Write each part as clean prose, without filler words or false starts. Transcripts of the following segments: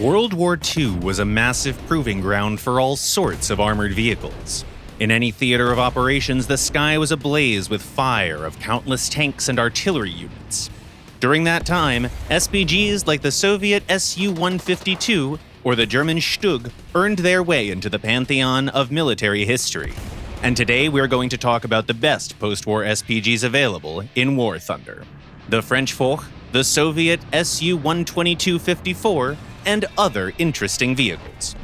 World War II was a massive proving ground for all sorts of armored vehicles. In any theater of operations, the sky was ablaze with fire of countless tanks and artillery units. During that time, SPGs like the Soviet Su-152 or the German StuG earned their way into the pantheon of military history. And today we're going to talk about the best post-war SPGs available in War Thunder: the French Foch, the Soviet Su-122-54, and other interesting vehicles.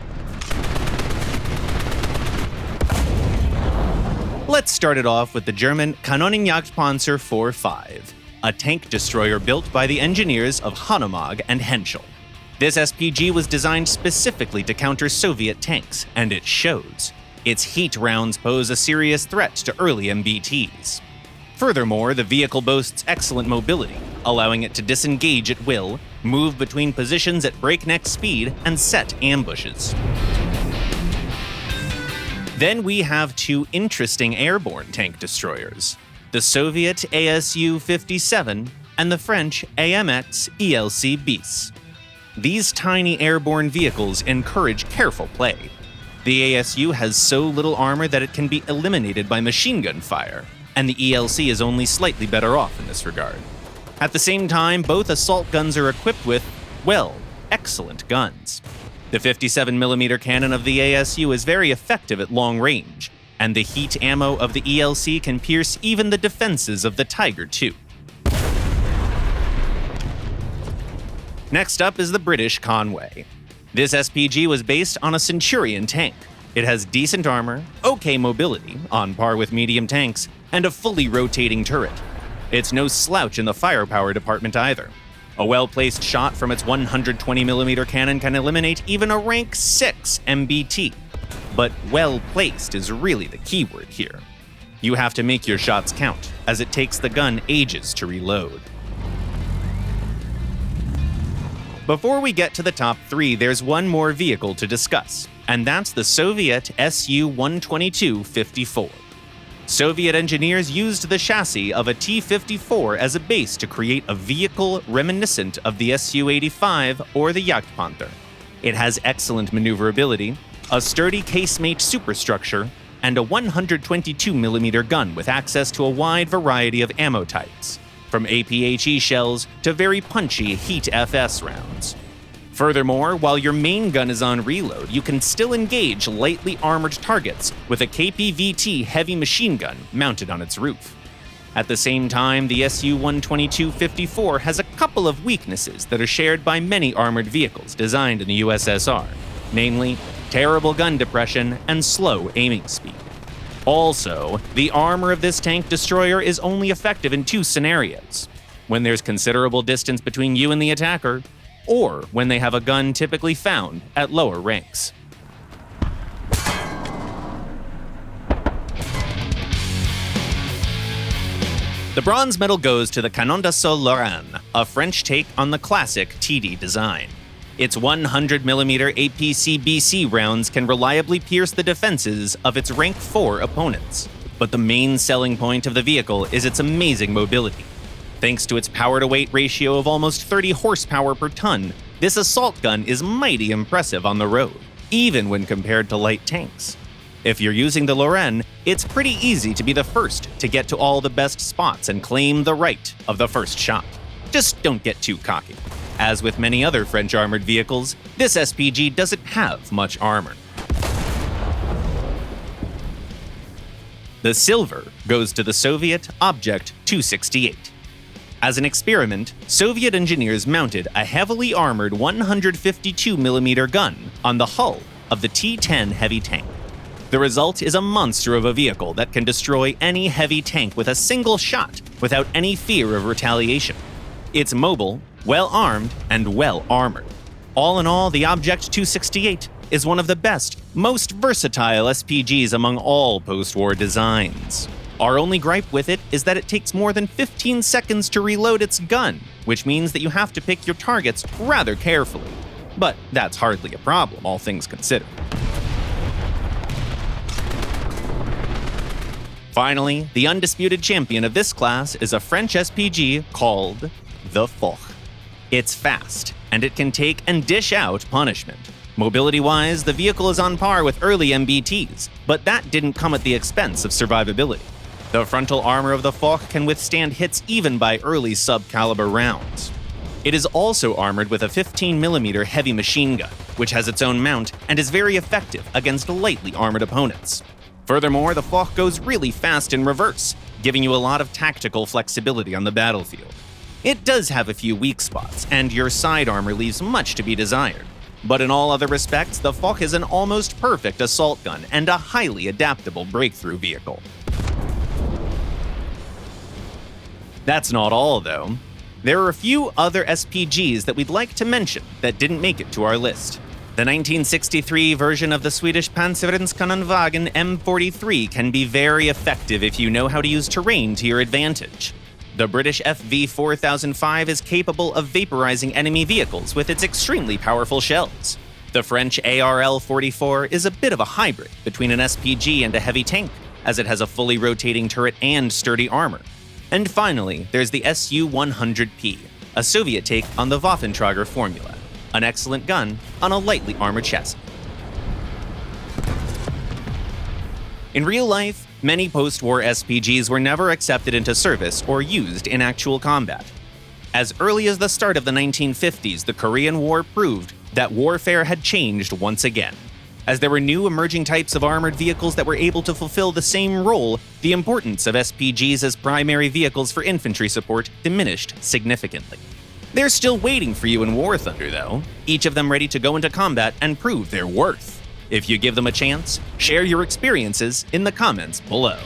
Let's start it off with the German Cannonade Panzer IV, a tank destroyer built by the engineers of Cannonade and Henschel. This SPG was designed specifically to counter Soviet tanks, and it shows. Its heat rounds pose a serious threat to early MBTs. Furthermore, the vehicle boasts excellent mobility, allowing it to disengage at will, move between positions at breakneck speed, and set ambushes. Then we have two interesting airborne tank destroyers: the Soviet ASU-57 and the French AMX ELC bis. These tiny airborne vehicles encourage careful play. The ASU has so little armor that it can be eliminated by machine gun fire, and the ELC is only slightly better off in this regard. At the same time, both assault guns are equipped with, well, excellent guns. The 57mm cannon of the ASU is very effective at long range, and the heat ammo of the ELC can pierce even the defenses of the Tiger II. Next up is the British Conway. This SPG was based on a Centurion tank. It has decent armor, okay mobility, on par with medium tanks, and a fully rotating turret. It's no slouch in the firepower department either. A well-placed shot from its 120mm cannon can eliminate even a rank 6 MBT. But well-placed is really the keyword here. You have to make your shots count, as it takes the gun ages to reload. Before we get to the top three, there's one more vehicle to discuss, and that's the Soviet Su-122-54. Soviet engineers used the chassis of a T-54 as a base to create a vehicle reminiscent of the Su-85 or the Jagdpanther. It has excellent maneuverability, a sturdy casemate superstructure, and a 122mm gun with access to a wide variety of ammo types, from APHE shells to very punchy Heat FS rounds. Furthermore, while your main gun is on reload, you can still engage lightly armored targets with a KPVT heavy machine gun mounted on its roof. At the same time, the Su-122-54 has a couple of weaknesses that are shared by many armored vehicles designed in the USSR, namely terrible gun depression and slow aiming speed. Also, the armor of this tank destroyer is only effective in two scenarios: when there's considerable distance between you and the attacker, or when they have a gun typically found at lower ranks. The bronze medal goes to the Cannonade Solaran, a French take on the classic TD design. Its 100mm APC-BC rounds can reliably pierce the defenses of its rank 4 opponents. But the main selling point of the vehicle is its amazing mobility. Thanks to its power-to-weight ratio of almost 30 horsepower per ton, this assault gun is mighty impressive on the road, even when compared to light tanks. If you're using the Lorraine, it's pretty easy to be the first to get to all the best spots and claim the right of the first shot. Just don't get too cocky. As with many other French armored vehicles, this SPG doesn't have much armor. The silver goes to the Soviet Object 268. As an experiment, Soviet engineers mounted a heavily armored 152mm gun on the hull of the T-10 heavy tank. The result is a monster of a vehicle that can destroy any heavy tank with a single shot without any fear of retaliation. It's mobile, well-armed, and well-armored. All in all, the Object 268 is one of the best, most versatile SPGs among all post-war designs. Our only gripe with it is that it takes more than 15 seconds to reload its gun, which means that you have to pick your targets rather carefully. But that's hardly a problem, all things considered. Finally, the undisputed champion of this class is a French SPG called the Foch. It's fast, and it can take and dish out punishment. Mobility-wise, the vehicle is on par with early MBTs, but that didn't come at the expense of survivability. The frontal armor of the Foch can withstand hits even by early sub-caliber rounds. It is also armored with a 15mm heavy machine gun, which has its own mount and is very effective against lightly armored opponents. Furthermore, the Foch goes really fast in reverse, giving you a lot of tactical flexibility on the battlefield. It does have a few weak spots, and your side armor leaves much to be desired. But in all other respects, the Foch is an almost perfect assault gun and a highly adaptable breakthrough vehicle. That's not all, though. There are a few other SPGs that we'd like to mention that didn't make it to our list. The 1963 version of the Swedish Pansarvärnskanonewagen M43 can be very effective if you know how to use terrain to your advantage. The British FV4005 is capable of vaporizing enemy vehicles with its extremely powerful shells. The French ARL-44 is a bit of a hybrid between an SPG and a heavy tank, as it has a fully rotating turret and sturdy armor. And finally, there's the Su-100P, a Soviet take on the Waffentrager formula, an excellent gun on a lightly armored chassis. In real life, many post-war SPGs were never accepted into service or used in actual combat. As early as the start of the 1950s, the Korean War proved that warfare had changed once again. As there were new emerging types of armored vehicles that were able to fulfill the same role, the importance of SPGs as primary vehicles for infantry support diminished significantly. They're still waiting for you in War Thunder, though, each of them ready to go into combat and prove their worth. If you give them a chance, share your experiences in the comments below.